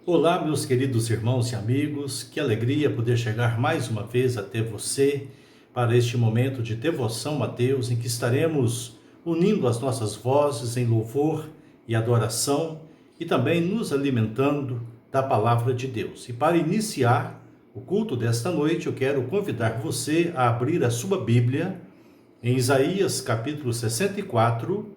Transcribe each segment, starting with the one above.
Olá, meus queridos irmãos e amigos, que alegria poder chegar mais uma vez até você para este momento de devoção a Deus, em que estaremos unindo as nossas vozes em louvor e adoração e também nos alimentando da palavra de Deus. E para iniciar o culto desta noite, eu quero convidar você a abrir a sua Bíblia em Isaías capítulo 64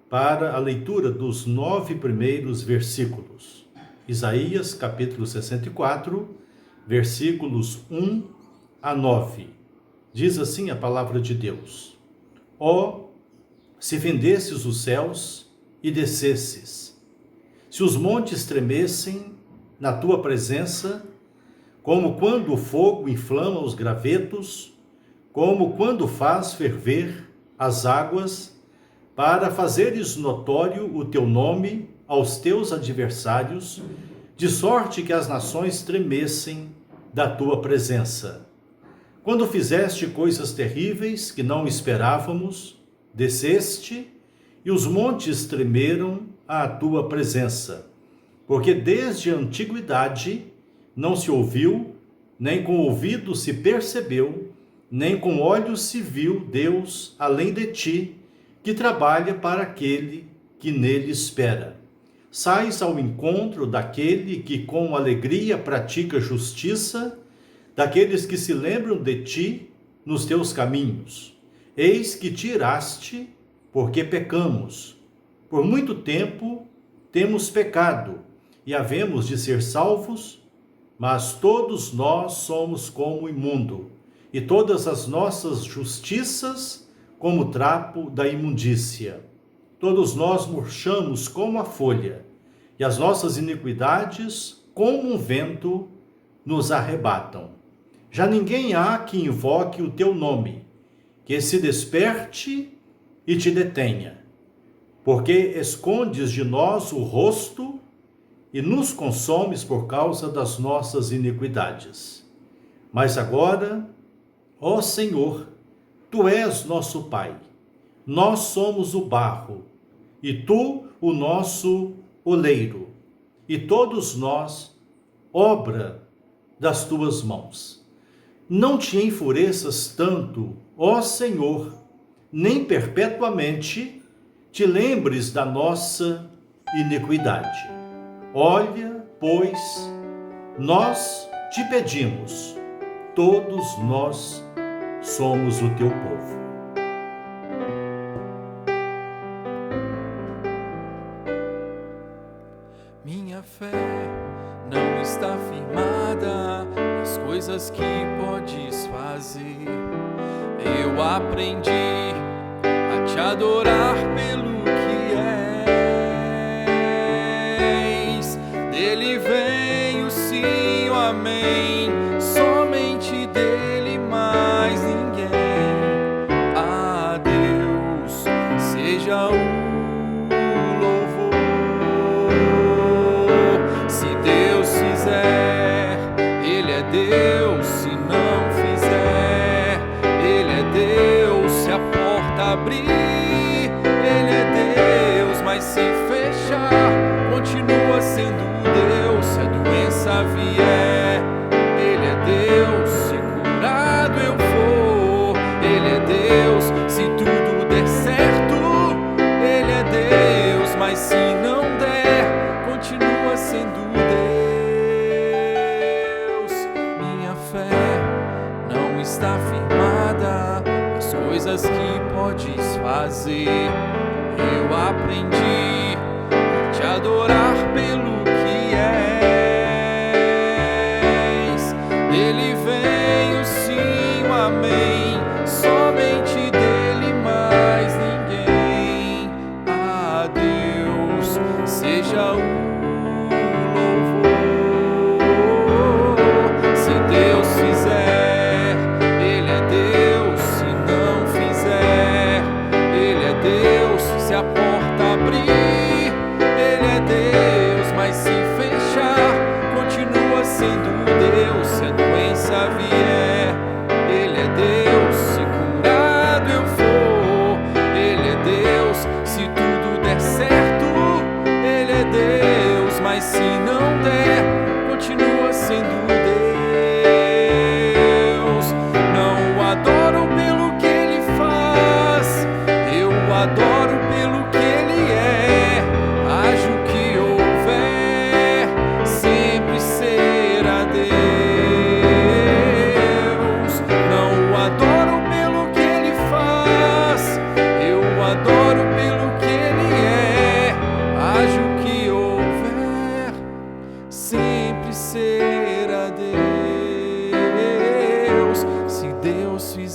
para a leitura dos 9 primeiros versículos. Isaías capítulo 64, versículos 1 a 9. Diz assim a palavra de Deus: Ó, se fendesses os céus e descesses, se os montes tremessem na tua presença, como quando o fogo inflama os gravetos, como quando faz ferver as águas, para fazeres notório o teu nome aos teus adversários, de sorte que as nações tremessem da tua presença. Quando fizeste coisas terríveis que não esperávamos, desceste, e os montes tremeram à tua presença. Porque desde a antiguidade não se ouviu, nem com ouvido se percebeu, nem com olhos se viu Deus além de ti, que trabalha para aquele que nele espera. Sais ao encontro daquele que com alegria pratica justiça, daqueles que se lembram de ti nos teus caminhos. Eis que te iraste, porque pecamos. Por muito tempo temos pecado, e havemos de ser salvos, mas todos nós somos como imundo, e todas as nossas justiças como trapo da imundícia. Todos nós murchamos como a folha, e as nossas iniquidades, como um vento, nos arrebatam. Já ninguém há que invoque o teu nome, que se desperte e te detenha, porque escondes de nós o rosto e nos consomes por causa das nossas iniquidades. Mas agora, ó Senhor, tu és nosso Pai, nós somos o barro, e tu o nosso oleiro, e todos nós, obra das tuas mãos. Não te enfureças tanto, ó Senhor, nem perpetuamente te lembres da nossa iniquidade. Olha, pois, nós te pedimos, todos nós somos o teu povo. Minha fé não está firmada nas coisas que podes fazer. Eu aprendi a te adorar pelo que és. Dele vem o sim, o amém. Somente dele, mais ninguém. A Deus seja o Deus, se não fizer, Ele é Deus, se a porta abrir, Ele é Deus, mas se fechar, continua sendo Deus, se a doença vier, Ele é Deus, se curado eu for, Ele é Deus, se tudo der certo, Ele é Deus, mas se não der, continua sendo Deus. Está firmada nas coisas que podes fazer. Eu aprendi a te adorar pelo que és. Dele vem o sim, o amém. Somente dele, mais ninguém. A Deus seja o louvor. Se Deus fizer, se a porta abrir, Ele é Deus, mas se fechar, continua sendo Deus. Se a doença vier, Ele é Deus, se curado eu for, Ele é Deus, se tudo der certo, Ele é Deus, mas se não der,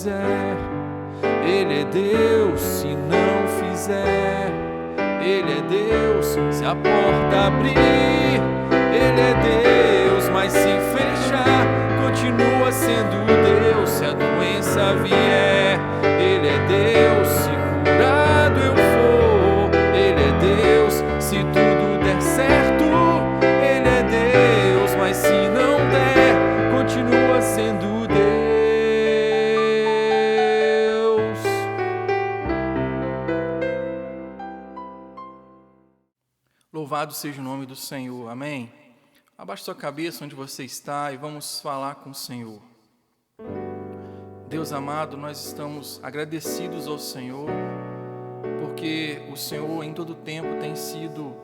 fizer, Ele é Deus. Se não fizer, Ele é Deus. Se a porta abrir, Ele é Deus. Mas se fechar, continua sendo Deus. Se a doença vier, Ele é Deus. Se curado eu for, Ele é Deus. Se tudo der certo, Ele é Deus. Mas se não der, continua sendo Deus. Louvado seja o nome do Senhor, amém? Abaixe sua cabeça onde você está e vamos falar com o Senhor. Deus amado, nós estamos agradecidos ao Senhor, porque o Senhor em todo tempo tem sido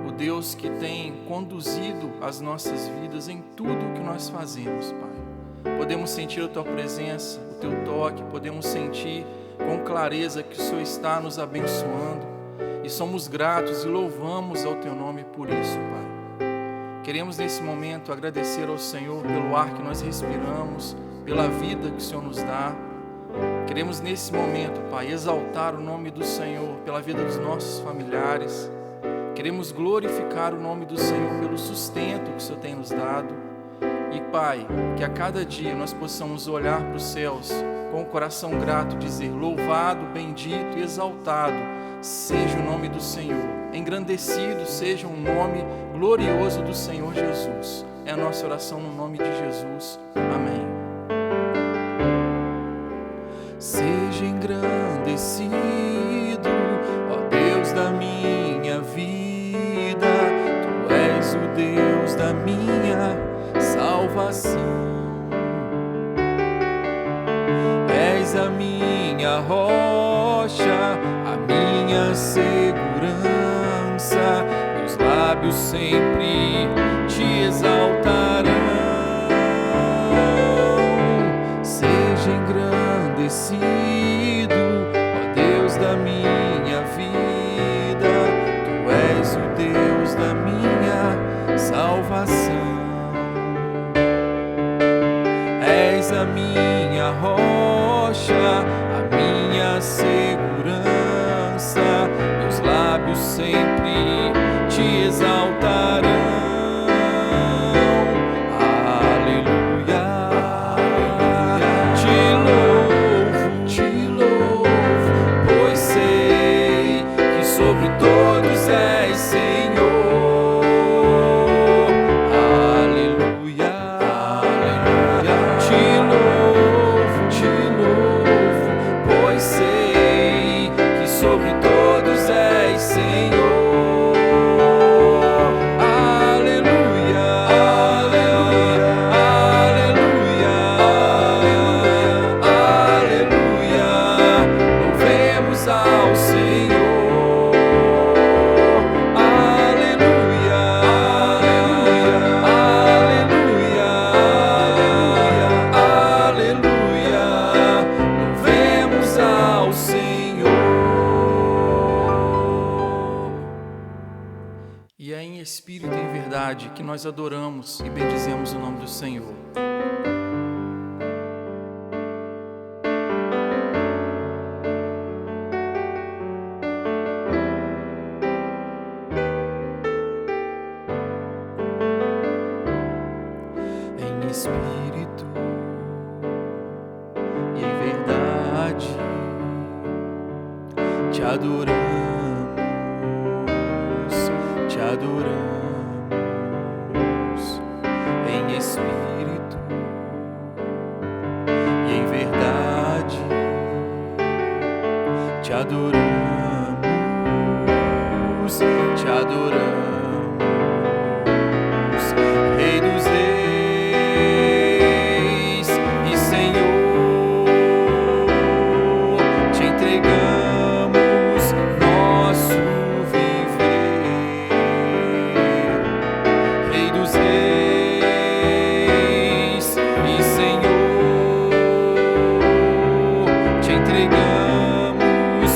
o Deus que tem conduzido as nossas vidas em tudo o que nós fazemos, Pai. Podemos sentir a Tua presença, o Teu toque, podemos sentir com clareza que o Senhor está nos abençoando e somos gratos e louvamos ao Teu nome por isso, Pai. Queremos nesse momento agradecer ao Senhor pelo ar que nós respiramos, pela vida que o Senhor nos dá. Queremos nesse momento, Pai, exaltar o nome do Senhor pela vida dos nossos familiares. Queremos glorificar o nome do Senhor pelo sustento que o Senhor tem nos dado. E, Pai, que a cada dia nós possamos olhar para os céus com o coração grato, dizer: louvado, bendito e exaltado seja o nome do Senhor. Engrandecido seja o nome glorioso do Senhor Jesus. É a nossa oração no nome de Jesus. Amém. Seja engrandecido, ó Deus da minha vida. Tu és o Deus da minha salvação. És a minha rocha, a minha segurança. Meus lábios sempre te exaltarão. Seja engrandecido, ó Deus da minha vida. Tu és o Deus da minha salvação. És a minha rocha, a minha segurança. Meus lábios sempre te exaltarão. Aleluia, te louvo, pois sei que sobre todos és Senhor. Aleluia, te louvo, pois sei que sobre todos és Senhor. E é em espírito e em verdade que nós adoramos e bendizemos o nome do Senhor. Em espírito e em verdade te adoramos. Te adoramos em espírito e em verdade. Te adoramos, te adoramos, Rei dos Reis e Senhor. Te entregamos nosso entregamos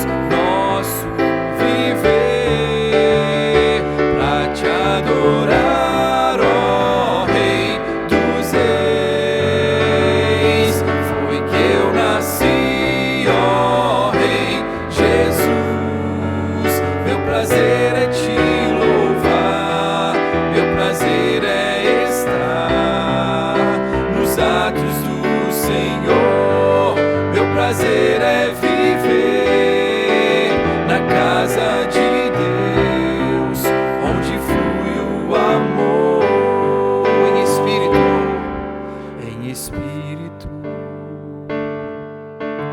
prazer é viver na casa de Deus, onde flui o amor em espírito,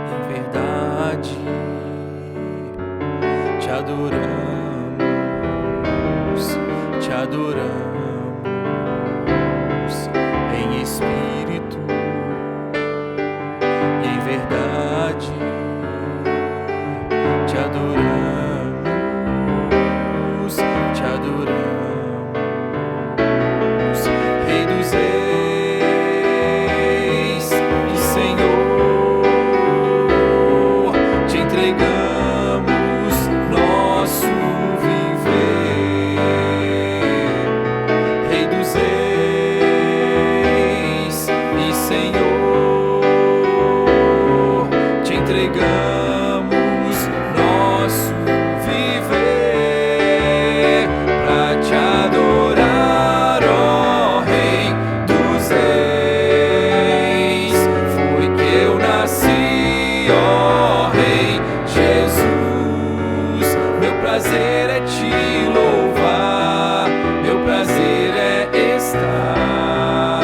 em verdade. Te adoramos em espírito e em verdade. Te adoramos, Rei dos Reis e Senhor, te entregamos nosso prazer é te louvar, meu prazer é estar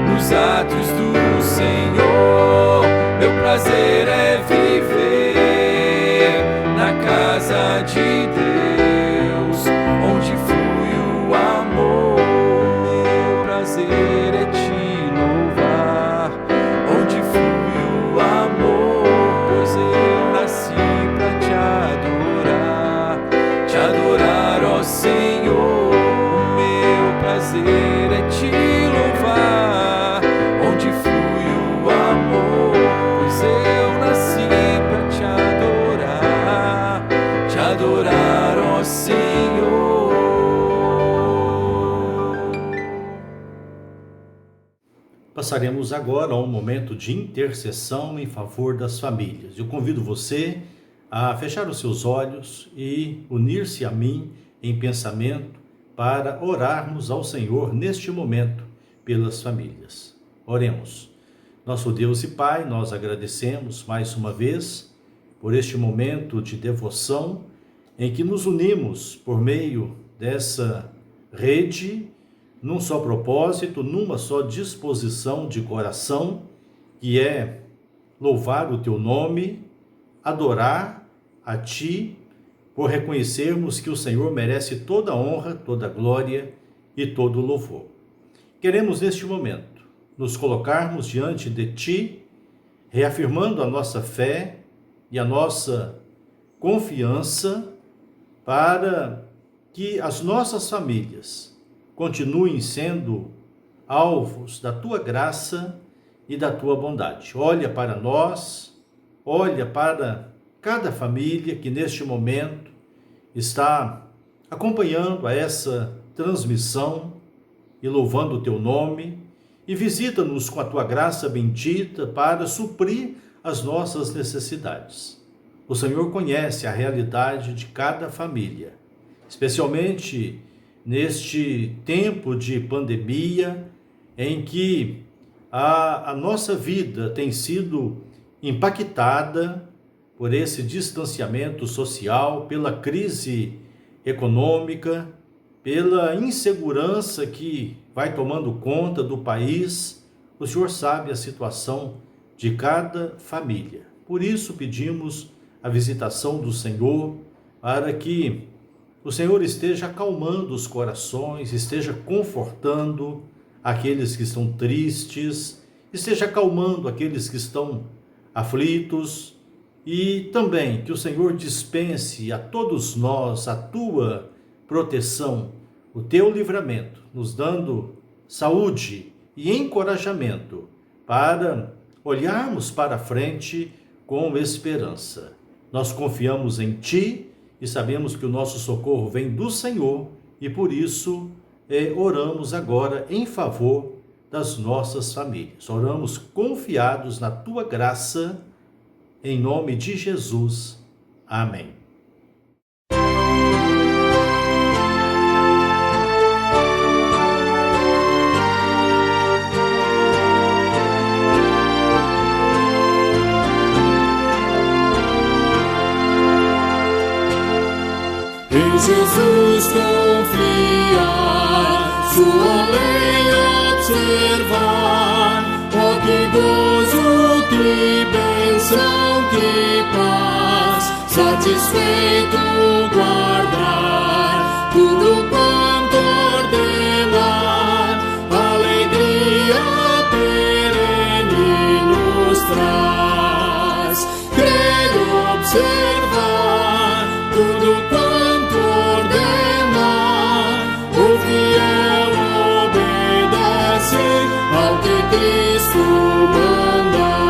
nos átrios do Senhor, meu prazer é viver na casa de Deus, onde flui o amor. Meu prazer é te louvar, onde flui o amor, pois eu nasci pra te adorar, ó Senhor. Meu prazer é te louvar, onde flui o amor, pois eu nasci pra te adorar, ó Senhor. Passaremos agora a um momento de intercessão em favor das famílias. Eu convido você a fechar os seus olhos e unir-se a mim em pensamento para orarmos ao Senhor neste momento pelas famílias. Oremos. Nosso Deus e Pai, nós agradecemos mais uma vez por este momento de devoção em que nos unimos por meio dessa rede, num só propósito, numa só disposição de coração, que é louvar o Teu nome, adorar a Ti, por reconhecermos que o Senhor merece toda a honra, toda a glória e todo o louvor. Queremos neste momento nos colocarmos diante de Ti, reafirmando a nossa fé e a nossa confiança para que as nossas famílias continuem sendo alvos da Tua graça e da Tua bondade. Olha para nós, olha para cada família que neste momento está acompanhando a essa transmissão e louvando o Teu nome, e visita-nos com a Tua graça bendita para suprir as nossas necessidades. O Senhor conhece a realidade de cada família, especialmente neste tempo de pandemia em que a nossa vida tem sido impactada por esse distanciamento social, pela crise econômica, pela insegurança que vai tomando conta do país. O Senhor sabe a situação de cada família. Por isso pedimos a visitação do Senhor para que o Senhor esteja acalmando os corações, esteja confortando aqueles que estão tristes, esteja acalmando aqueles que estão aflitos, e também que o Senhor dispense a todos nós a Tua proteção, o Teu livramento, nos dando saúde e encorajamento para olharmos para frente com esperança. Nós confiamos em Ti e sabemos que o nosso socorro vem do Senhor, e por isso oramos agora em favor das nossas famílias. Oramos confiados na Tua graça, em nome de Jesus. Amém. Jesus confiar, sua lei observar. Oh, que gozo, que bênção, que paz, satisfeito guardar tudo quanto ordenar. Alegria perene nos traz, crer, observar tudo quanto ordenar. O fiel obedece ao que Cristo mandar.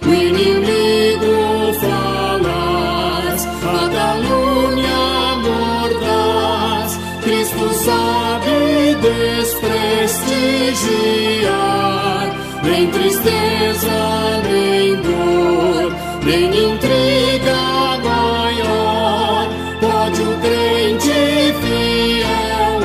O inimigo falaz, a calúnia mordaz, Cristo sabe desprestigiar. Nem tristeza, nem dor, nem intriga maior pode o crente fiel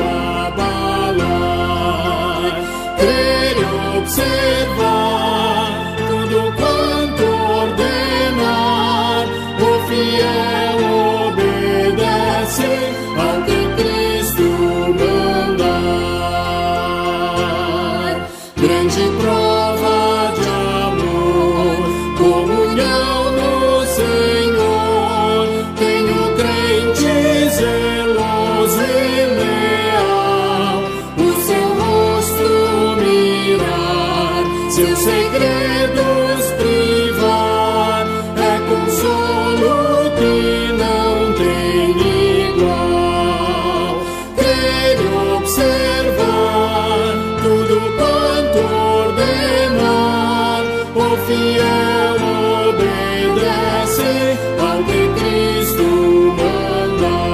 abalar. Crer, observar tudo quanto ordenar. O fiel obedece ao que Cristo mandar. Grande prova de amor, comunhão no Senhor, tem o crente zeloso e leal, o seu rosto mirar, seus segredos privar, é consolo que não tem igual. Crer, observar tudo quanto ordenar. O fiel obedece ao que Cristo mandar.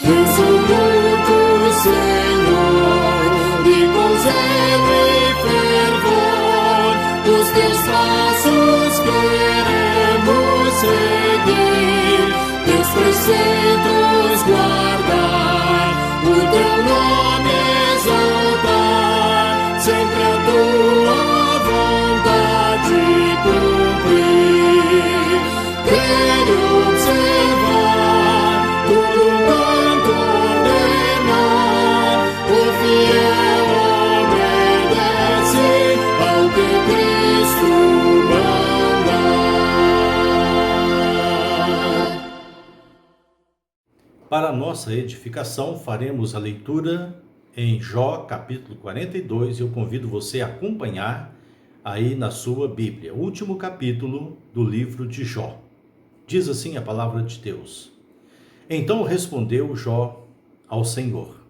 Resoluto, Senhor, e com zelo e fervor, os teus passos queremos seguir, teus preceitos guardar, o teu nome exaltar, sempre a tua vontade cumprir. Crer, observar tudo quanto ordenar. O fiel obedece ao que Cristo mandar. Para nossa edificação, faremos a leitura em Jó, capítulo 42, e eu convido você a acompanhar aí na sua Bíblia, o último capítulo do livro de Jó. Diz assim a palavra de Deus: Então respondeu Jó ao Senhor: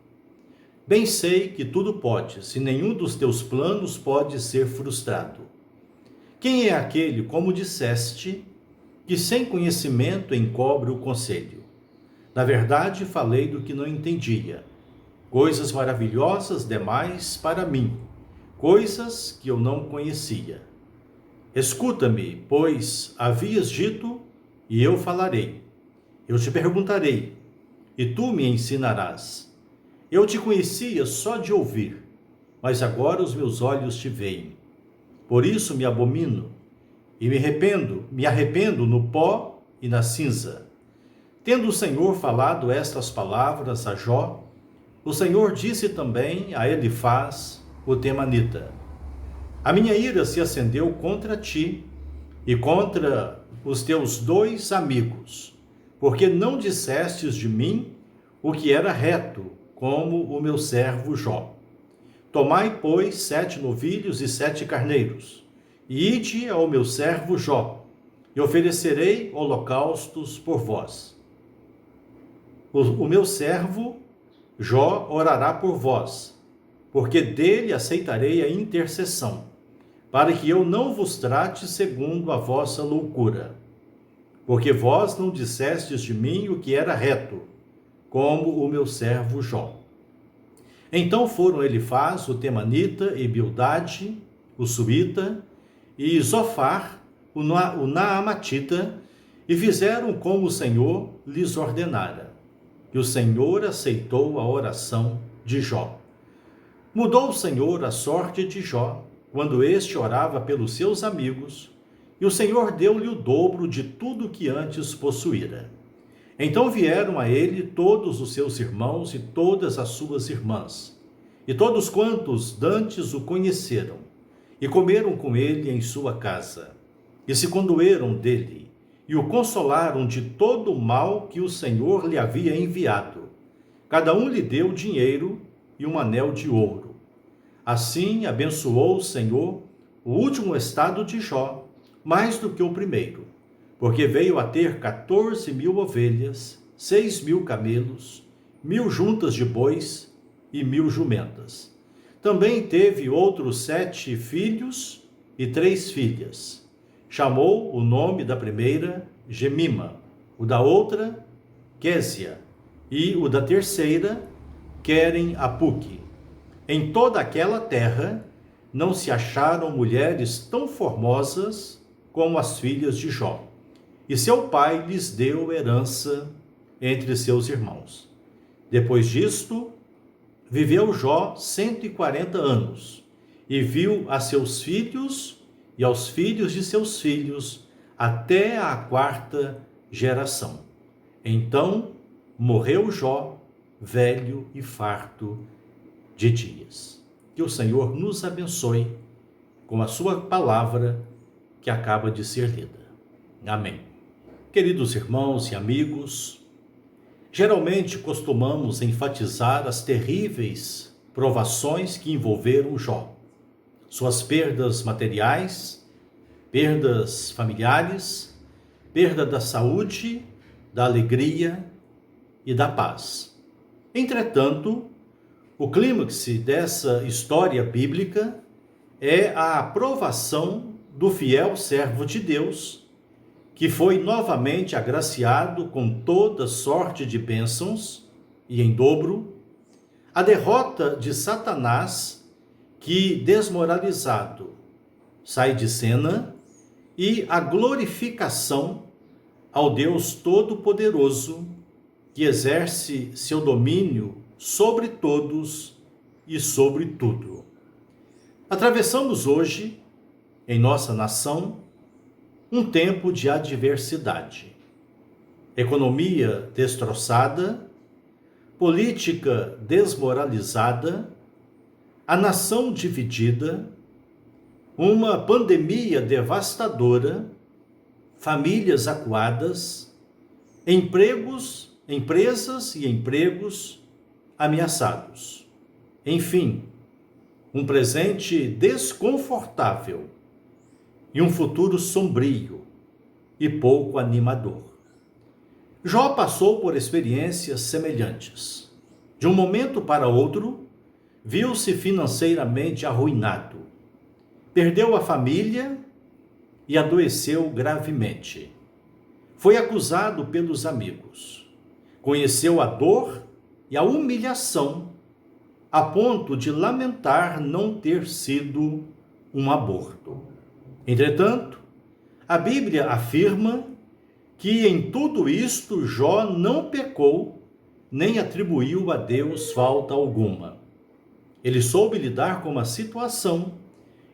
Bem sei que tudo podes, e nenhum dos teus planos pode ser frustrado. Quem é aquele, como disseste, que sem conhecimento encobre o conselho? Na verdade, falei do que não entendia, coisas maravilhosas demais para mim, coisas que eu não conhecia. Escuta-me, pois havias dito, e eu falarei. Eu te perguntarei, e tu me ensinarás. Eu te conhecia só de ouvir, mas agora os meus olhos te veem. Por isso me abomino, e me arrependo no pó e na cinza. Tendo o Senhor falado estas palavras a Jó, o Senhor disse também a Elifaz, o temanita: A minha ira se acendeu contra ti e contra os teus 2 amigos, porque não dissestes de mim o que era reto, como o meu servo Jó. Tomai, pois, 7 novilhos e 7 carneiros, e ide ao meu servo Jó, e oferecerei holocaustos por vós. O meu servo Jó orará por vós, porque dele aceitarei a intercessão, para que eu não vos trate segundo a vossa loucura. Porque vós não dissestes de mim o que era reto, como o meu servo Jó. Então foram Elifaz, o temanita, e Bildade, o suíta, e Zofar, o naamatita, e fizeram como o Senhor lhes ordenara. E o Senhor aceitou a oração de Jó. Mudou o Senhor a sorte de Jó, quando este orava pelos seus amigos, e o Senhor deu-lhe o dobro de tudo que antes possuíra. Então vieram a ele todos os seus irmãos e todas as suas irmãs, e todos quantos dantes o conheceram, e comeram com ele em sua casa, e se condoeram dele, e o consolaram de todo o mal que o Senhor lhe havia enviado. Cada um lhe deu dinheiro e um anel de ouro. Assim abençoou o Senhor o último estado de Jó, mais do que o primeiro, porque veio a ter 14.000 ovelhas, 6.000 camelos, 1.000 juntas de bois e 1.000 jumentas. Também teve outros 7 filhos e 3 filhas. Chamou o nome da primeira Gemima, o da outra Quésia, e o da terceira Queren-Apuque. Em toda aquela terra não se acharam mulheres tão formosas como as filhas de Jó. E seu pai lhes deu herança entre seus irmãos. Depois disto, viveu Jó 140 anos, e viu a seus filhos e aos filhos de seus filhos até a 4ª geração. Então morreu Jó, velho e farto de dias. Que o Senhor nos abençoe com a sua palavra que acaba de ser lida. Amém. Queridos irmãos e amigos, geralmente costumamos enfatizar as terríveis provações que envolveram Jó. Suas perdas materiais, perdas familiares, perda da saúde, da alegria e da paz. Entretanto, o clímax dessa história bíblica é a aprovação do fiel servo de Deus, que foi novamente agraciado com toda sorte de bênçãos e em dobro, a derrota de Satanás, que, desmoralizado, sai de cena, e a glorificação ao Deus Todo-Poderoso, que exerce seu domínio sobre todos e sobre tudo. Atravessamos hoje, em nossa nação, um tempo de adversidade. Economia destroçada, política desmoralizada, a nação dividida, uma pandemia devastadora, famílias acuadas, empresas e empregos ameaçados. Enfim, um presente desconfortável e um futuro sombrio e pouco animador. Jó passou por experiências semelhantes. De um momento para outro, viu-se financeiramente arruinado. Perdeu a família e adoeceu gravemente. Foi acusado pelos amigos. Conheceu a dor e a humilhação, a ponto de lamentar não ter sido um aborto. Entretanto, a Bíblia afirma que em tudo isto Jó não pecou, nem atribuiu a Deus falta alguma. Ele soube lidar com a situação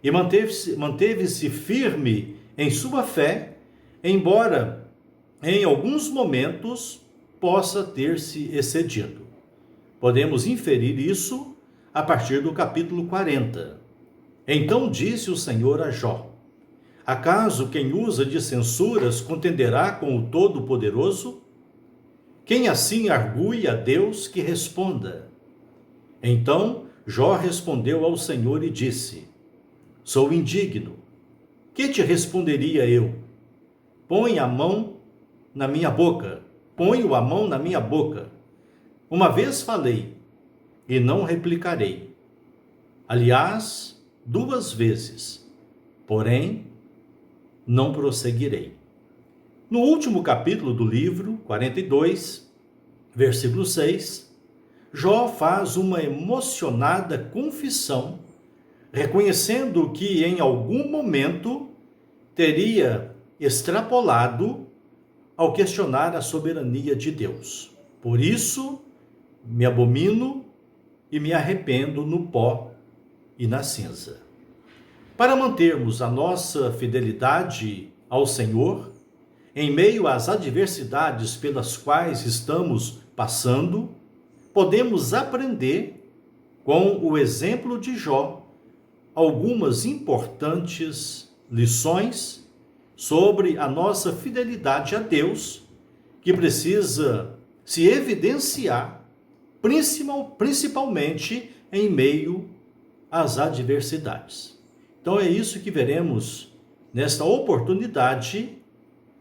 e manteve-se firme em sua fé, embora em alguns momentos possa ter se excedido. Podemos inferir isso a partir do capítulo 40. Então disse o Senhor a Jó: acaso quem usa de censuras contenderá com o Todo-Poderoso? Quem assim argue a Deus que responda? Então Jó respondeu ao Senhor e disse: sou indigno. Que te responderia eu? Põe a mão na minha boca. Ponho a mão na minha boca. Uma vez falei, e não replicarei. Aliás, 2 vezes. Porém, não prosseguirei. No último capítulo do livro, 42, versículo 6, Jó faz uma emocionada confissão, reconhecendo que em algum momento teria extrapolado ao questionar a soberania de Deus. Por isso, me abomino e me arrependo no pó e na cinza. Para mantermos a nossa fidelidade ao Senhor, em meio às adversidades pelas quais estamos passando, podemos aprender, com o exemplo de Jó, algumas importantes lições sobre a nossa fidelidade a Deus, que precisa se evidenciar, principalmente em meio às adversidades. Então é isso que veremos nesta oportunidade,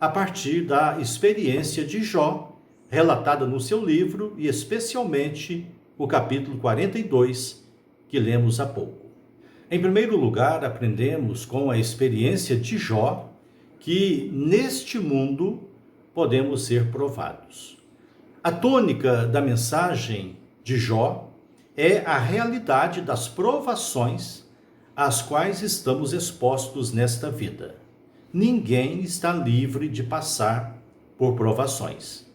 a partir da experiência de Jó, relatada no seu livro, e especialmente o capítulo 42, que lemos há pouco. Em primeiro lugar, aprendemos com a experiência de Jó que neste mundo podemos ser provados. A tônica da mensagem de Jó é a realidade das provações às quais estamos expostos nesta vida. Ninguém está livre de passar por provações.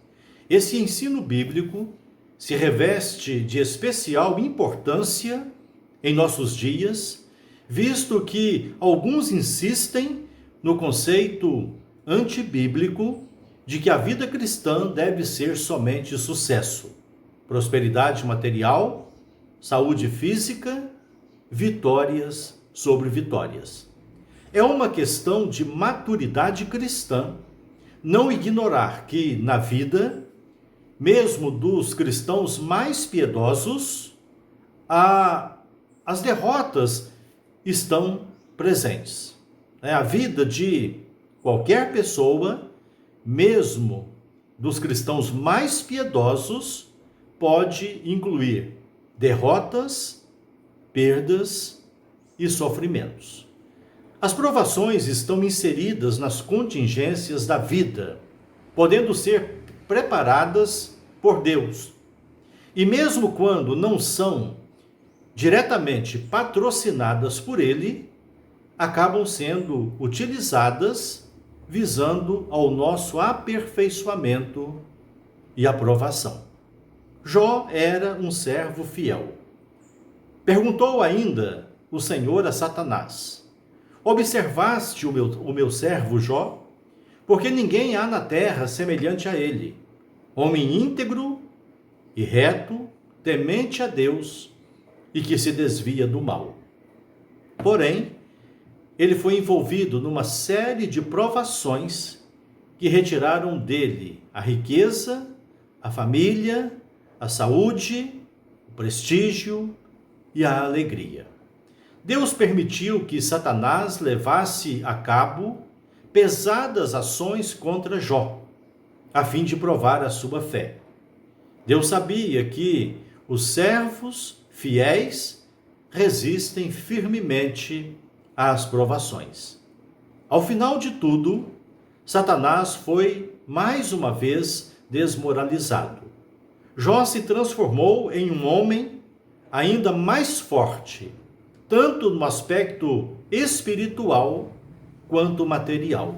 Esse ensino bíblico se reveste de especial importância em nossos dias, visto que alguns insistem no conceito antibíblico de que a vida cristã deve ser somente sucesso, prosperidade material, saúde física, vitórias sobre vitórias. É uma questão de maturidade cristã não ignorar que na vida, mesmo dos cristãos mais piedosos, as derrotas estão presentes. A vida de qualquer pessoa, mesmo dos cristãos mais piedosos, pode incluir derrotas, perdas e sofrimentos. As provações estão inseridas nas contingências da vida, podendo ser preparadas por Deus. E mesmo quando não são diretamente patrocinadas por Ele, acabam sendo utilizadas visando ao nosso aperfeiçoamento e aprovação. Jó era um servo fiel. Perguntou ainda o Senhor a Satanás: observaste o meu servo Jó? Porque ninguém há na terra semelhante a ele, homem íntegro e reto, temente a Deus e que se desvia do mal. Porém, ele foi envolvido numa série de provações que retiraram dele a riqueza, a família, a saúde, o prestígio e a alegria. Deus permitiu que Satanás levasse a cabo pesadas ações contra Jó, a fim de provar a sua fé. Deus sabia que os servos fiéis resistem firmemente às provações. Ao final de tudo, Satanás foi mais uma vez desmoralizado. Jó se transformou em um homem ainda mais forte, tanto no aspecto espiritual quanto material.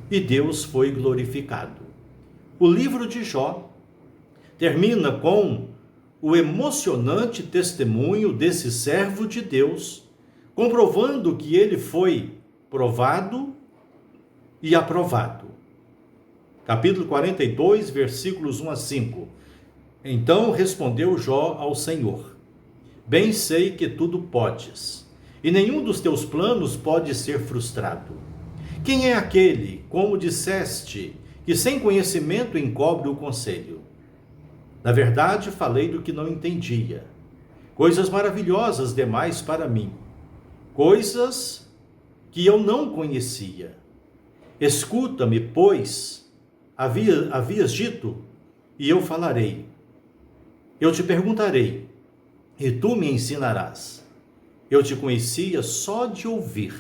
E Deus foi glorificado. O livro de Jó termina com o emocionante testemunho desse servo de Deus, comprovando que ele foi provado e aprovado. Capítulo 42, versículos 1 a 5. Então respondeu Jó ao Senhor: bem sei que tudo podes, e nenhum dos teus planos pode ser frustrado. Quem é aquele, como disseste, que sem conhecimento encobre o conselho? Na verdade, falei do que não entendia, coisas maravilhosas demais para mim, coisas que eu não conhecia. Escuta-me, pois, havias dito, e eu falarei. Eu te perguntarei, e tu me ensinarás. Eu te conhecia só de ouvir,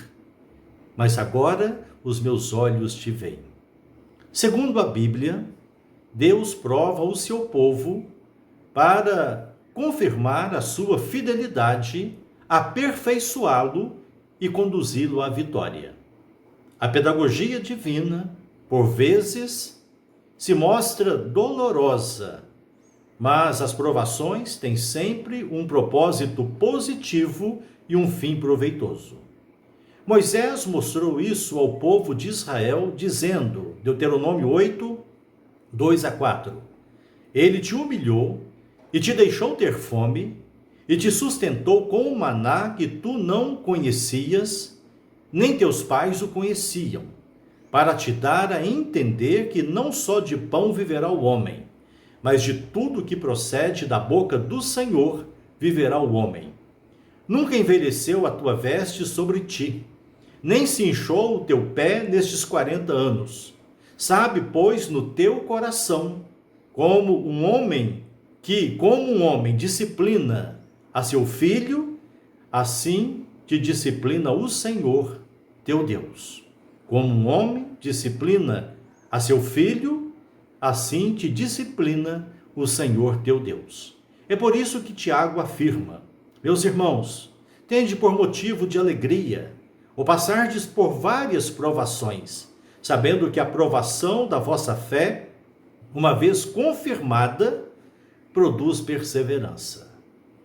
mas agora os meus olhos te veem. Segundo a Bíblia, Deus prova o seu povo para confirmar a sua fidelidade, aperfeiçoá-lo e conduzi-lo à vitória. A pedagogia divina, por vezes, se mostra dolorosa, mas as provações têm sempre um propósito positivo e um fim proveitoso. Moisés mostrou isso ao povo de Israel, dizendo, Deuteronômio 8, 2-4, Ele te humilhou e te deixou ter fome, e te sustentou com um maná que tu não conhecias, nem teus pais o conheciam, para te dar a entender que não só de pão viverá o homem, mas de tudo que procede da boca do Senhor viverá o homem. Nunca envelheceu a tua veste sobre ti, nem se inchou o teu pé nestes 40 anos. Sabe, pois, no teu coração, como um homem disciplina a seu filho, assim te disciplina o Senhor, teu Deus. Como um homem disciplina a seu filho, assim te disciplina o Senhor, teu Deus. É por isso que Tiago afirma, meus irmãos, tende por motivo de alegria, ou passardes por várias provações, sabendo que a provação da vossa fé, uma vez confirmada, produz perseverança.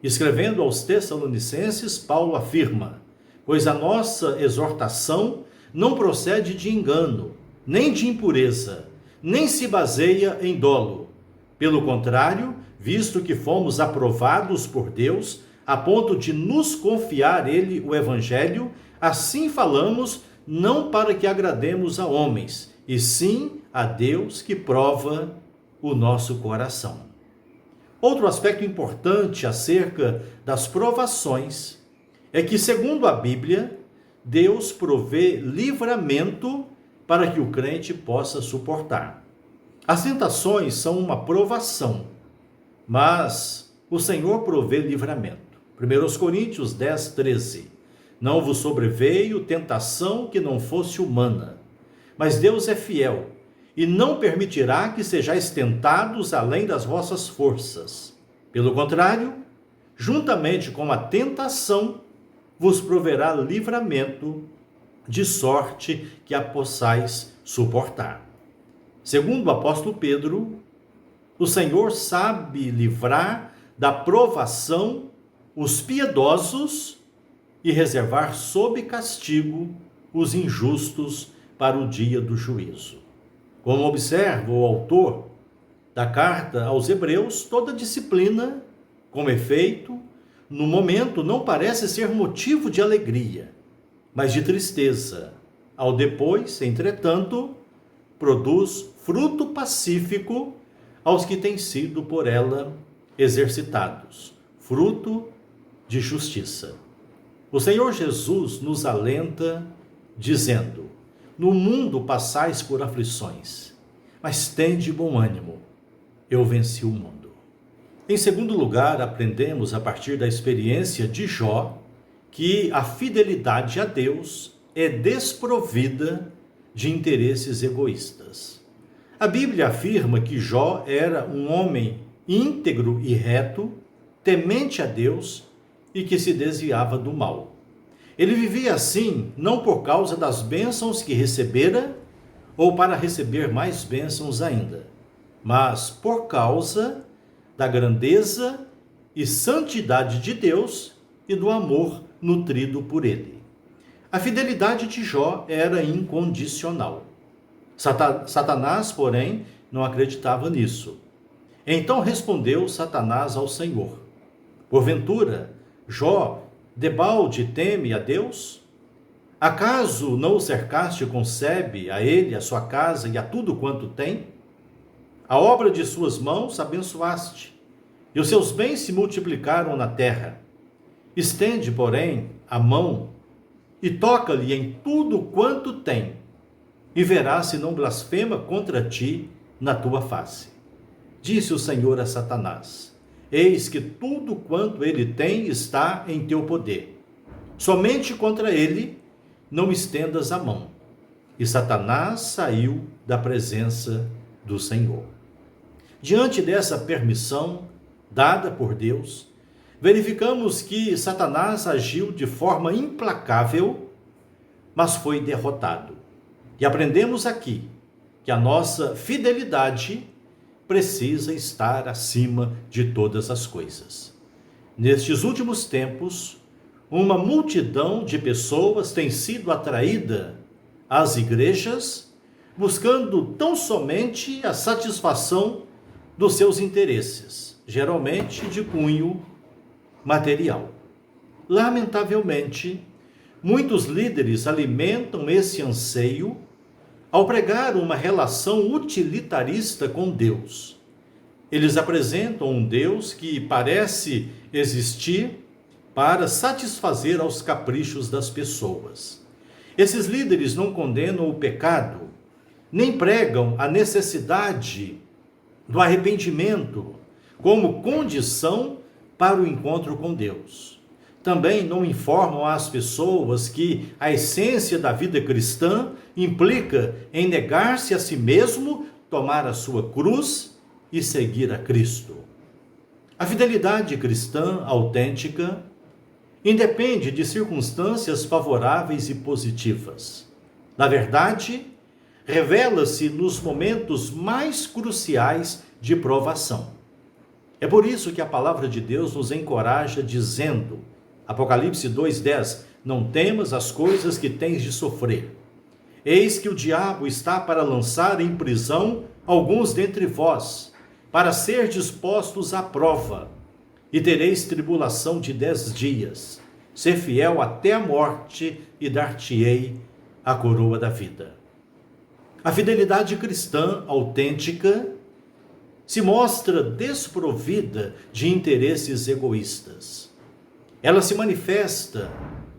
Escrevendo aos Tessalonicenses, Paulo afirma, pois a nossa exortação não procede de engano, nem de impureza, nem se baseia em dolo. Pelo contrário, visto que fomos aprovados por Deus, a ponto de nos confiar Ele o Evangelho, assim falamos, não para que agrademos a homens, e sim a Deus que prova o nosso coração. Outro aspecto importante acerca das provações é que, segundo a Bíblia, Deus provê livramento para que o crente possa suportar. As tentações são uma provação, mas o Senhor provê livramento. 1 Coríntios 10, 13. Não vos sobreveio tentação que não fosse humana, mas Deus é fiel e não permitirá que sejais tentados além das vossas forças. Pelo contrário, juntamente com a tentação, vos proverá livramento, de sorte que a possais suportar. Segundo o apóstolo Pedro, o Senhor sabe livrar da provação os piedosos e reservar sob castigo os injustos para o dia do juízo. Como observa o autor da carta aos Hebreus, toda disciplina, com efeito, no momento não parece ser motivo de alegria, mas de tristeza. Ao depois, entretanto, produz fruto pacífico aos que têm sido por ela exercitados, fruto de justiça. O Senhor Jesus nos alenta dizendo, no mundo passais por aflições, mas tende bom ânimo, eu venci o mundo. Em segundo lugar, aprendemos a partir da experiência de Jó, que a fidelidade a Deus é desprovida de interesses egoístas. A Bíblia afirma que Jó era um homem íntegro e reto, temente a Deus e que se desviava do mal. Ele vivia assim, não por causa das bênçãos que recebera, ou para receber mais bênçãos ainda, mas por causa da grandeza e santidade de Deus e do amor nutrido por ele. A fidelidade de Jó era incondicional. Satanás, porém, não acreditava nisso. Então respondeu Satanás ao Senhor, porventura, Jó, debalde teme a Deus? Acaso não o cercaste com sebe a ele, a sua casa e a tudo quanto tem? A obra de suas mãos abençoaste, e os seus bens se multiplicaram na terra. Estende, porém, a mão e toca-lhe em tudo quanto tem, e verás se não blasfema contra ti na tua face. Disse o Senhor a Satanás, eis que tudo quanto ele tem está em teu poder. Somente contra ele não estendas a mão. E Satanás saiu da presença do Senhor. Diante dessa permissão dada por Deus, verificamos que Satanás agiu de forma implacável, mas foi derrotado. E aprendemos aqui que a nossa fidelidade precisa estar acima de todas as coisas. Nestes últimos tempos, uma multidão de pessoas tem sido atraída às igrejas, buscando tão somente a satisfação dos seus interesses, geralmente de cunho material. Lamentavelmente, muitos líderes alimentam esse anseio ao pregar uma relação utilitarista com Deus. Eles apresentam um Deus que parece existir para satisfazer aos caprichos das pessoas. Esses líderes não condenam o pecado, nem pregam a necessidade do arrependimento como condição para o encontro com Deus. Também não informam às pessoas que a essência da vida cristã implica em negar-se a si mesmo, tomar a sua cruz e seguir a Cristo. A fidelidade cristã autêntica independe de circunstâncias favoráveis e positivas. Na verdade, revela-se nos momentos mais cruciais de provação. É por isso que a palavra de Deus nos encoraja dizendo, Apocalipse 2:10, não temas as coisas que tens de sofrer. Eis que o diabo está para lançar em prisão alguns dentre vós, para ser dispostos à prova, e tereis tribulação de 10 dias. Ser fiel até a morte, e dar-te-ei a coroa da vida. A fidelidade cristã autêntica se mostra desprovida de interesses egoístas. Ela se manifesta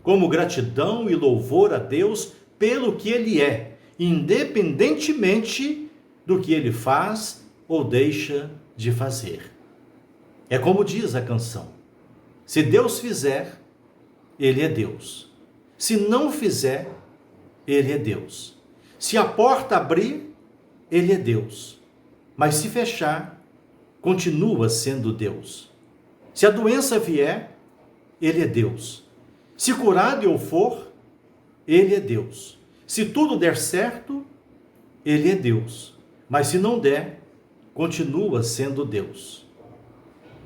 como gratidão e louvor a Deus pelo que Ele é, independentemente do que Ele faz ou deixa de fazer. É como diz a canção: se Deus fizer, Ele é Deus. Se não fizer, Ele é Deus. Se a porta abrir, Ele é Deus. Mas se fechar, continua sendo Deus. Se a doença vier, Ele é Deus. Se curado eu for, Ele é Deus. Se tudo der certo, Ele é Deus. Mas se não der, continua sendo Deus.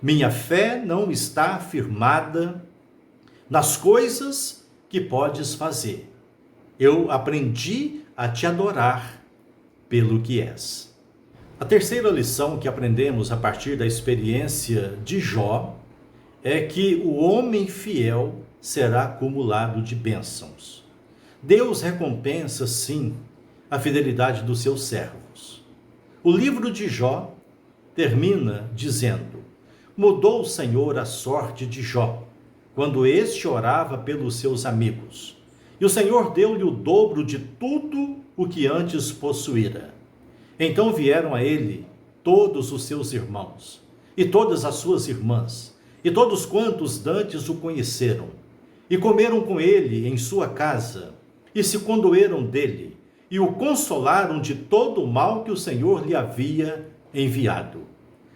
Minha fé não está firmada nas coisas que podes fazer. Eu aprendi a te adorar pelo que és. A terceira lição que aprendemos a partir da experiência de Jó é que o homem fiel será acumulado de bênçãos. Deus recompensa, sim, a fidelidade dos seus servos. O livro de Jó termina dizendo: mudou o Senhor a sorte de Jó, quando este orava pelos seus amigos. E o Senhor deu-lhe o dobro de tudo o que antes possuíra. Então vieram a ele todos os seus irmãos, e todas as suas irmãs, e todos quantos dantes o conheceram, e comeram com ele em sua casa, e se condoeram dele, e o consolaram de todo o mal que o Senhor lhe havia enviado.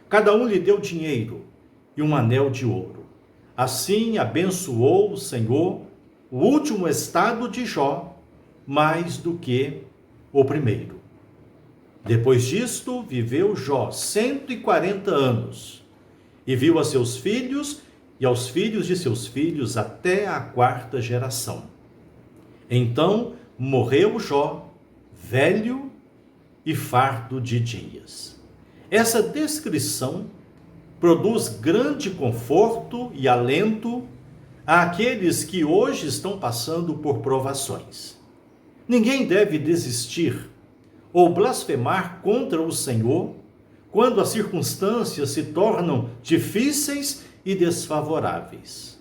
Cada um lhe deu dinheiro e um anel de ouro. Assim abençoou o Senhor o último estado de Jó, mais do que o primeiro. Depois disto, viveu Jó 140 anos, e viu a seus filhos e aos filhos de seus filhos até a 4ª geração. Então morreu Jó, velho e farto de dias. Essa descrição produz grande conforto e alento àqueles que hoje estão passando por provações. Ninguém deve desistir ou blasfemar contra o Senhor quando as circunstâncias se tornam difíceis e desfavoráveis.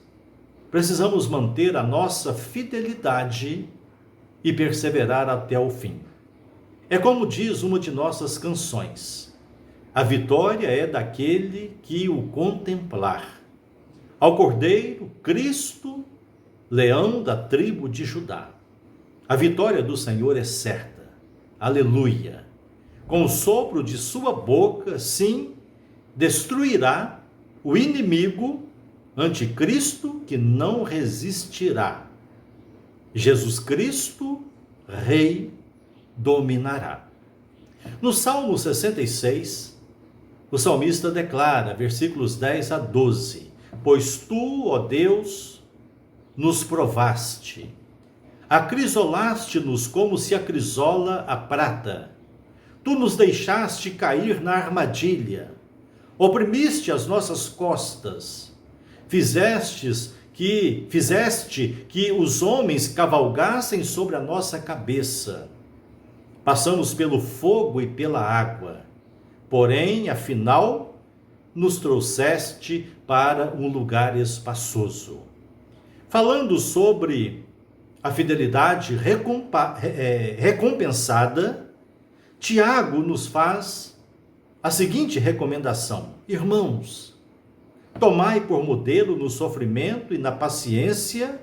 Precisamos manter a nossa fidelidade e perseverar até o fim. É como diz uma de nossas canções: a vitória é daquele que o contemplar. Ao Cordeiro, Cristo, leão da tribo de Judá. A vitória do Senhor é certa. Aleluia! Com o sopro de sua boca, sim, destruirá o inimigo, anticristo, que não resistirá. Jesus Cristo, Rei, dominará. No Salmo 66, o salmista declara, versículos 10 a 12: Pois tu, ó Deus, nos provaste, acrisolaste-nos como se acrisola a prata. Tu nos deixaste cair na armadilha, oprimiste as nossas costas, fizeste que os homens cavalgassem sobre a nossa cabeça. Passamos pelo fogo e pela água, porém, afinal, nos trouxeste para um lugar espaçoso. Falando sobre a fidelidade recompensada, Tiago nos faz a seguinte recomendação: irmãos, tomai por modelo no sofrimento e na paciência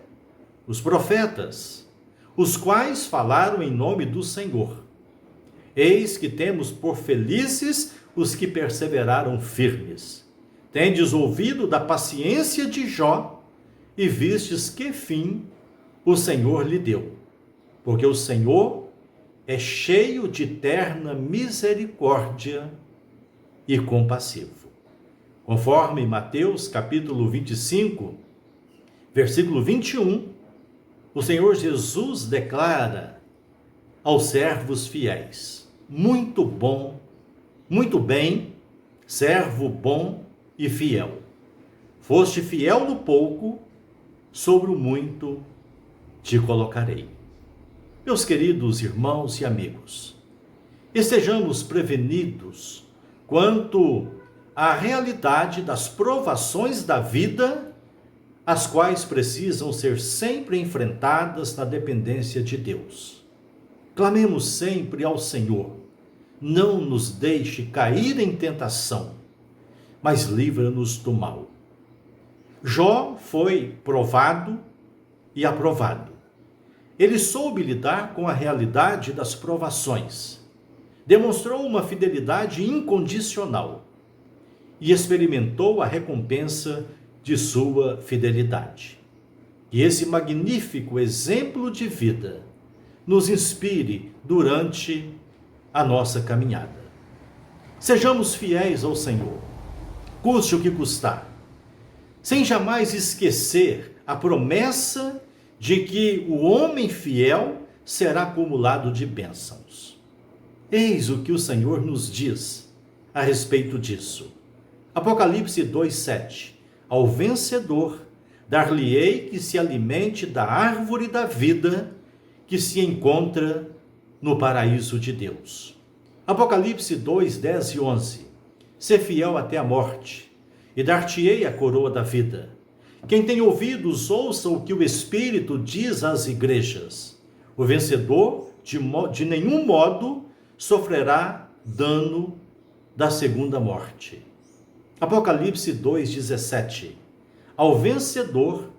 os profetas, os quais falaram em nome do Senhor. Eis que temos por felizes os que perseveraram firmes. Tendes ouvido da paciência de Jó e vistes que fim o Senhor lhe deu. Porque o Senhor é cheio de terna misericórdia e compassivo. Conforme Mateus capítulo 25, versículo 21, o Senhor Jesus declara aos servos fiéis: muito bem, servo bom e fiel. Foste fiel no pouco, sobre o muito te colocarei. Meus queridos irmãos e amigos, estejamos prevenidos quanto à realidade das provações da vida, as quais precisam ser sempre enfrentadas na dependência de Deus. Clamemos sempre ao Senhor: não nos deixe cair em tentação, mas livra-nos do mal. Jó foi provado e aprovado. Ele soube lidar com a realidade das provações, demonstrou uma fidelidade incondicional e experimentou a recompensa de sua fidelidade. Que esse magnífico exemplo de vida nos inspire durante a nossa caminhada. Sejamos fiéis ao Senhor, custe o que custar, sem jamais esquecer a promessa de que o homem fiel será acumulado de bênçãos. Eis o que o Senhor nos diz a respeito disso. Apocalipse 2:7. Ao vencedor dar-lhe-ei que se alimente da árvore da vida que se encontra no paraíso de Deus. Apocalipse 2:10 e 11. Sê fiel até a morte, e dar-te-ei a coroa da vida. Quem tem ouvidos, ouça o que o Espírito diz às igrejas. O vencedor, de nenhum modo, sofrerá dano da segunda morte. Apocalipse 2:17. Ao vencedor,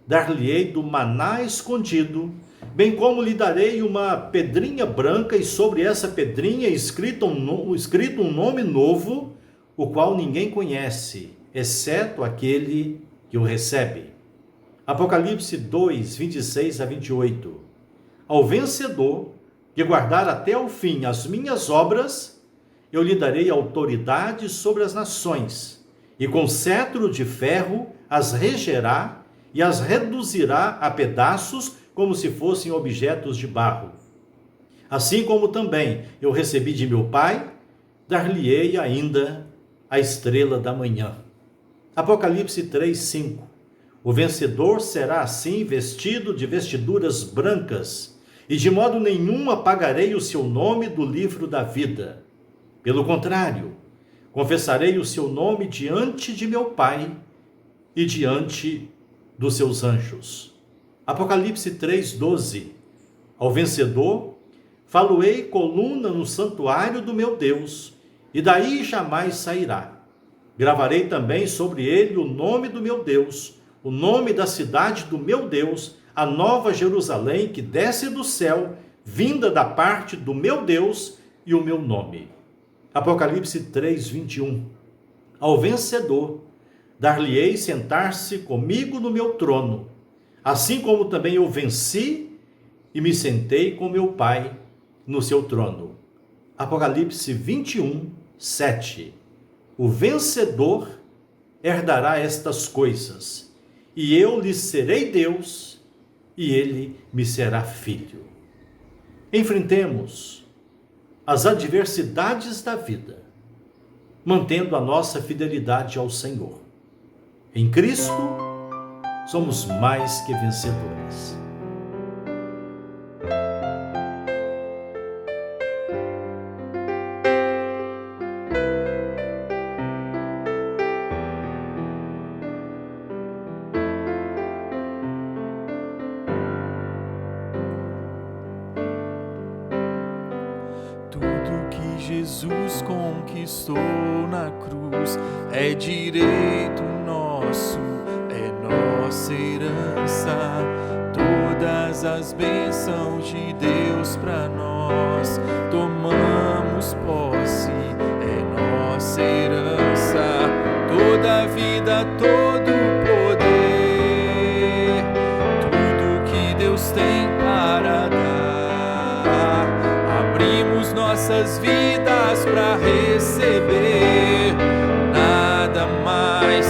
dar-lhe-ei do maná escondido, bem como lhe darei uma pedrinha branca, e sobre essa pedrinha escrito um nome novo, o qual ninguém conhece, exceto aquele que o recebe. Apocalipse 2:26 a 28. Ao vencedor, que guardar até o fim as minhas obras, eu lhe darei autoridade sobre as nações, e com cetro de ferro as regerá e as reduzirá a pedaços, como se fossem objetos de barro. Assim como também eu recebi de meu Pai, dar-lhe-ei ainda a estrela da manhã. Apocalipse 3:5. O vencedor será assim vestido de vestiduras brancas, e de modo nenhum apagarei o seu nome do livro da vida. Pelo contrário, confessarei o seu nome diante de meu Pai e diante dos seus anjos. Apocalipse 3:12. Ao vencedor, falo-ei coluna no santuário do meu Deus, e daí jamais sairá. Gravarei também sobre ele o nome do meu Deus, o nome da cidade do meu Deus, a nova Jerusalém que desce do céu, vinda da parte do meu Deus, e o meu nome. Apocalipse 3:21. Ao vencedor, dar-lhe-ei sentar-se comigo no meu trono, assim como também eu venci e me sentei com meu Pai no seu trono. Apocalipse 21, 7. O vencedor herdará estas coisas, e eu lhe serei Deus, e ele me será filho. Enfrentemos as adversidades da vida, mantendo a nossa fidelidade ao Senhor. Em Cristo, somos mais que vencedores. Tudo que Jesus conquistou na cruz é direito nosso, é nossa herança. Todas as bênçãos de Deus para nós, tomamos posse, é nossa herança. Toda a vida, todo o poder, tudo que Deus tem para dar, abrimos nossas vidas para receber. Nada mais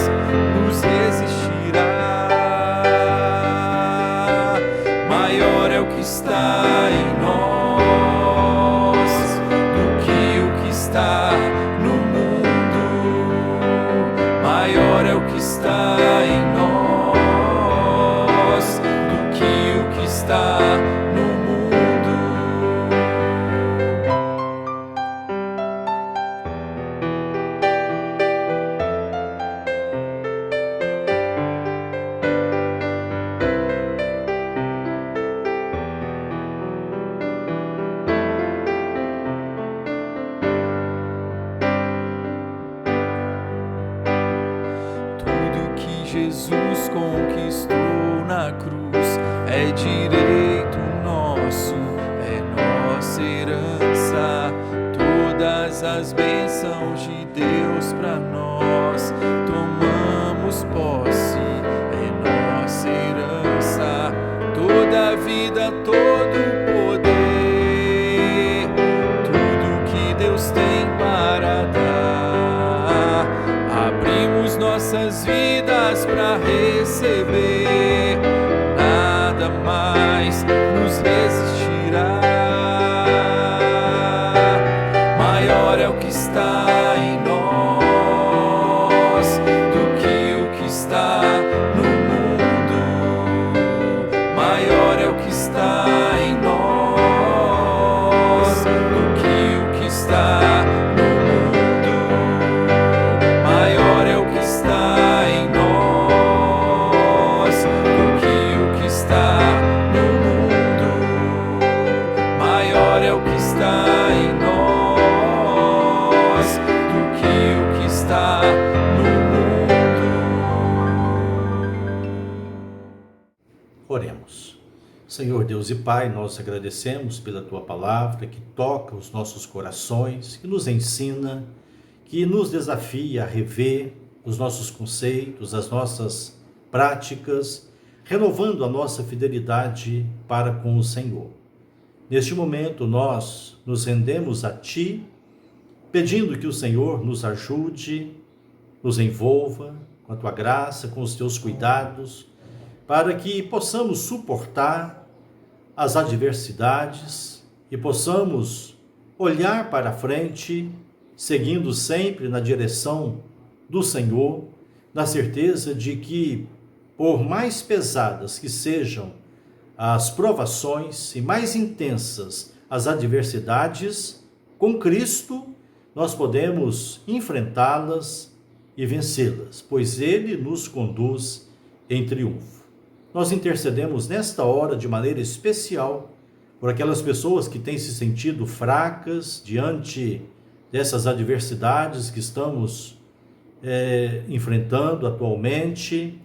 nos resistirá. Maior é o que está em nós do que o que está no mundo. Maior é o que está em nós do que o que está no mundo. Jesus conquistou na cruz é direito nosso, é nossa herança. Todas as bênçãos de Deus para nós, tomamos posse, é nossa herança. Toda a vida, todo o poder, tudo que Deus tem para dar, abrimos nossas vidas para receber. Nada mais nos resistirá. Maior é o que está em nós do que o que está no mundo. Maior é o que está em nós do que o que está no mundo. Maior é o que está em nós do que o que está no mundo. Maior é o que está em nós do que o que está no mundo. Oremos. Senhor Deus e Pai, nós agradecemos pela Tua palavra que toca os nossos corações, que nos ensina, que nos desafia a rever os nossos conceitos, as nossas práticas, renovando a nossa fidelidade para com o Senhor. Neste momento, nós nos rendemos a Ti, pedindo que o Senhor nos ajude, nos envolva com a Tua graça, com os Teus cuidados, para que possamos suportar as adversidades e possamos olhar para frente, seguindo sempre na direção do Senhor, na certeza de que, por mais pesadas que sejam as provações e mais intensas as adversidades, com Cristo nós podemos enfrentá-las e vencê-las, pois Ele nos conduz em triunfo. Nós intercedemos nesta hora de maneira especial por aquelas pessoas que têm se sentido fracas diante dessas adversidades que estamos enfrentando atualmente,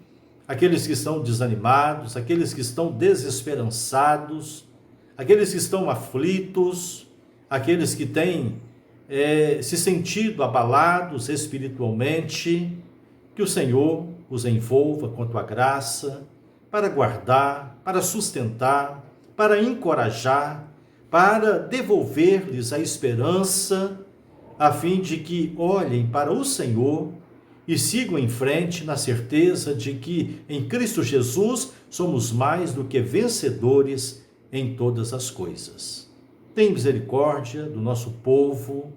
aqueles que estão desanimados, aqueles que estão desesperançados, aqueles que estão aflitos, aqueles que têm se sentido abalados espiritualmente, que o Senhor os envolva com a Tua graça, para guardar, para sustentar, para encorajar, para devolver-lhes a esperança, a fim de que olhem para o Senhor e sigam em frente na certeza de que em Cristo Jesus somos mais do que vencedores em todas as coisas. Tem misericórdia do nosso povo,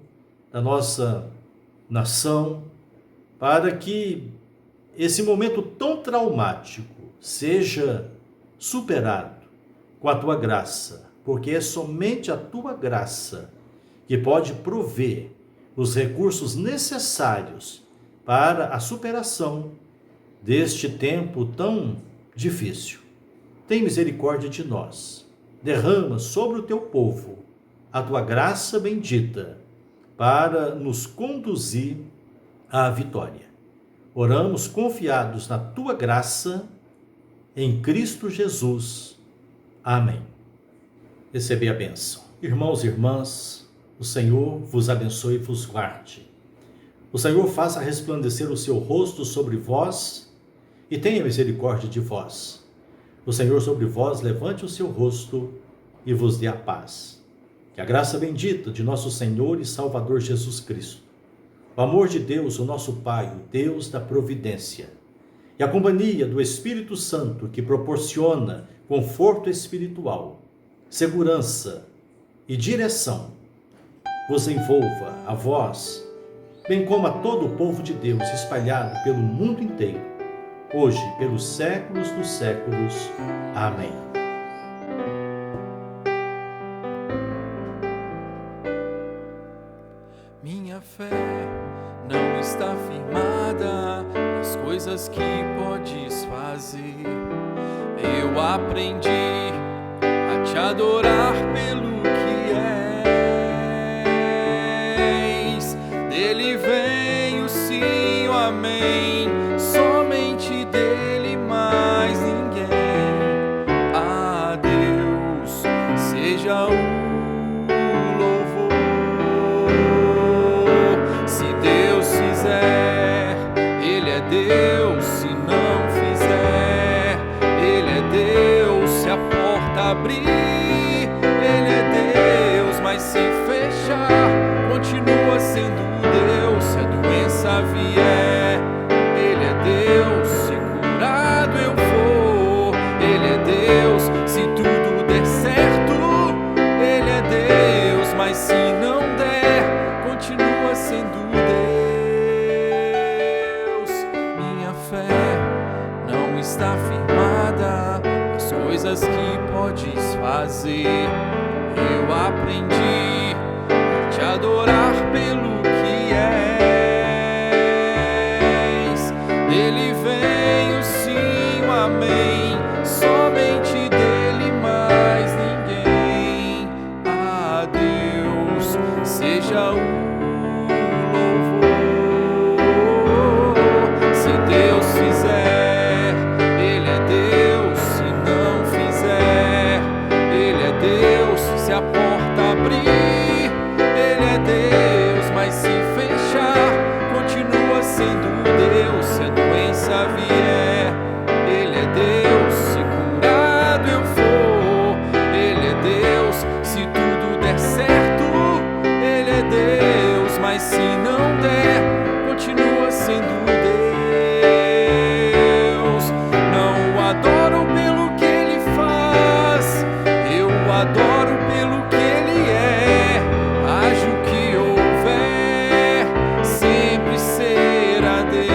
da nossa nação, para que esse momento tão traumático seja superado com a tua graça, porque é somente a tua graça que pode prover os recursos necessários para a superação deste tempo tão difícil. Tem misericórdia de nós. Derrama sobre o teu povo a tua graça bendita para nos conduzir à vitória. Oramos confiados na tua graça, em Cristo Jesus. Amém. Recebei a bênção. Irmãos e irmãs, o Senhor vos abençoe e vos guarde. O Senhor faça resplandecer o seu rosto sobre vós e tenha misericórdia de vós. O Senhor sobre vós levante o seu rosto e vos dê a paz. Que a graça bendita de nosso Senhor e Salvador Jesus Cristo, o amor de Deus, o nosso Pai, o Deus da providência, e a companhia do Espírito Santo, que proporciona conforto espiritual, segurança e direção, vos envolva a vós, bem como a todo o povo de Deus espalhado pelo mundo inteiro, hoje pelos séculos dos séculos. Amém. Minha fé não está firmada nas coisas que podes fazer. Eu aprendi a te adorar pelo que és. Dele vem o sim, o amém. Somente dele, mais ninguém. A Deus seja o Deus, se não fizer, Ele é Deus, se a porta abrir, Ele é Deus, mas se fechar, continua sendo Deus, se a doença vier, Ele é Deus, se curado eu for, Ele é Deus, se tudo der certo, Ele é Deus, mas se não der, continua sendo Deus. Está firmada nas coisas que podes fazer. Eu aprendi a te adorar pelo que és. Dele vem o sim, o amém. Somente dele, mais ninguém. A Deus seja o louvor. Se Deus fizer, se a porta abrir, Ele é Deus, mas se fechar, continua sendo Deus. Se a doença vier, Ele é Deus, se curado eu for, Ele é Deus, se tudo der certo, Ele é Deus, mas se não der, continua sendo Deus. Não o adoro pelo que Ele faz, eu o adoro pelo que Ele é. Haja o que houver, sempre será Deus.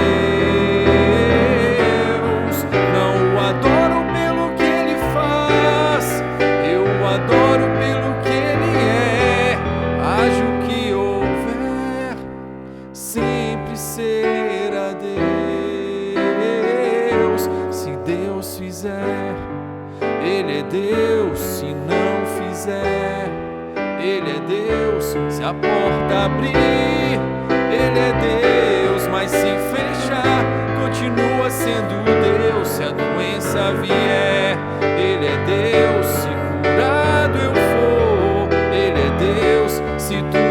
Não o adoro pelo que Ele faz, eu o adoro pelo que Ele é. Haja o que houver, sempre será Deus. Se Deus fizer, Ele é Deus, se não fizer, Ele é Deus, se a porta abrir, Ele é Deus, mas se fechar, continua sendo Deus. Se a doença vier, Ele é Deus, se curado eu for, Ele é Deus, se tu